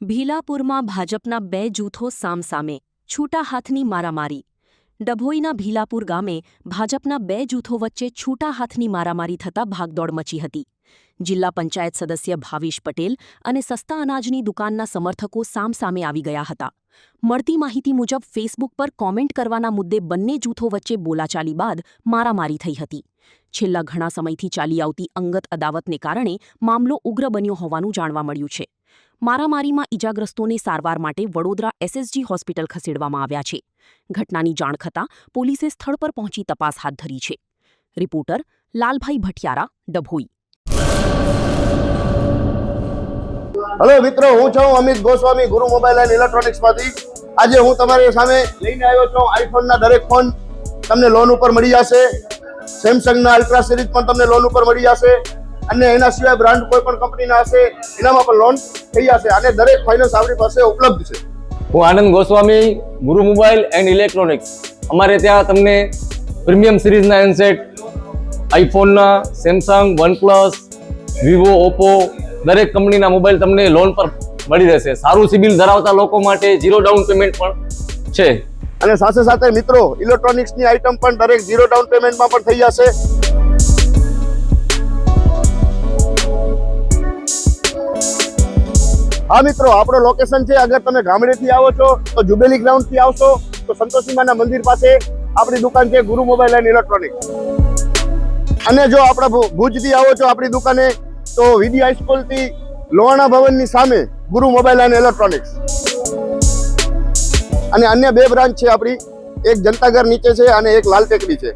ભીલાપુરમાં ભાજપના બે જૂથો સામસામે, છૂટા હાથની મારામારી. ડભોઈના ભીલાપુર ગામે ભાજપના બે જૂથો વચ્ચે છૂટા હાથની મારામારી થતાં ભાગદોડ મચી હતી. જિલ્લા પંચાયત સદસ્ય ભાવિશ પટેલ અને સસ્તા અનાજની દુકાનના સમર્થકો સામસામે આવી ગયા હતા. મળતી માહિતી મુજબ ફેસબુક પર કોમેન્ટ કરવાના મુદ્દે બંને જૂથો વચ્ચે બોલાચાલી બાદ મારામારી થઈ હતી. છેલ્લા ઘણા સમયથી ચાલી આવતી અંગત અદાવતને કારણે મામલો ઉગ્ર બન્યો હોવાનું જાણવા મળ્યું છે. મારામારીમાં ઇજાગ્રસ્તોને સારવાર માટે વડોદરા એસએસજી હોસ્પિટલ ખસેડવામાં આવ્યા છે. ઘટનાની જાણ થતાં પોલીસે સ્થળ પર પહોંચી તપાસ હાથ ધરી છે. રિપોર્ટર લાલભાઈ ભટિયારા, ડભોઈ. હેલો મિત્રો, હું છું અમિત ગોસ્વામી, ગુરુ મોબાઈલ એન્ડ ઇલેક્ટ્રોનિક્સમાંથી. આજે હું તમારી સામે લઈને આવ્યો છું આઈફોનના દરેક ફોન તમને લોન ઉપર મળી જશે. સેમસંગના અલ્ટ્રા સિરીઝ પણ તમને લોન ઉપર મળી જશે અને એના સિવાય બ્રાન્ડ કોઈ પણ કંપનીના હશે એનામાં પણ લોન થઈ જશે અને દરેક ફાઇનાન્સ આપણી પાસે ઉપલબ્ધ છે. હું આનંદ ગોસ્વામી, ગુરુ મોબાઈલ એન્ડ ઇલેક્ટ્રોનિક્સ. અમારે ત્યાં તમને પ્રીમિયમ સિરીઝના હેન્ડસેટ, આઈફોનના, સેમસંગ, વનપ્લસ, વિવો, ઓપ્પો દરેક કંપનીના મોબાઈલ તમને લોન પર મળી રહેશે. સારું સિબિલ ધરાવતા લોકો માટે 0 ડાઉન પેમેન્ટ પણ છે. અને સાથે સાથે મિત્રો ઇલેક્ટ્રોનિક્સની આઇટમ પણ દરેક 0 ડાઉન પેમેન્ટમાં પણ થઈ જશે. હા મિત્રો, આપણો લોકેશન છે, અગર તમે ગામડેથી આવો છો તો જુબેલી ગ્રાઉન્ડથી આવશો તો સંતોષીમાના મંદિર પાસે આપણી દુકાન છે ગુરુ મોબાઈલ એન્ડ ઇલેક્ટ્રોનિક્સ. અને જો આપણે ભુજથી આવો છો આપણી દુકાને તો વીડી હાઈસ્કૂલથી લોહાણા ભવનની સામે ગુરુ મોબાઈલ એન્ડ ઇલેક્ટ્રોનિક્સ. અને અન્ય બે બ્રાન્ચ છે આપણી, એક જનતાગર નીચે છે અને એક લાલ ટેકરી છે.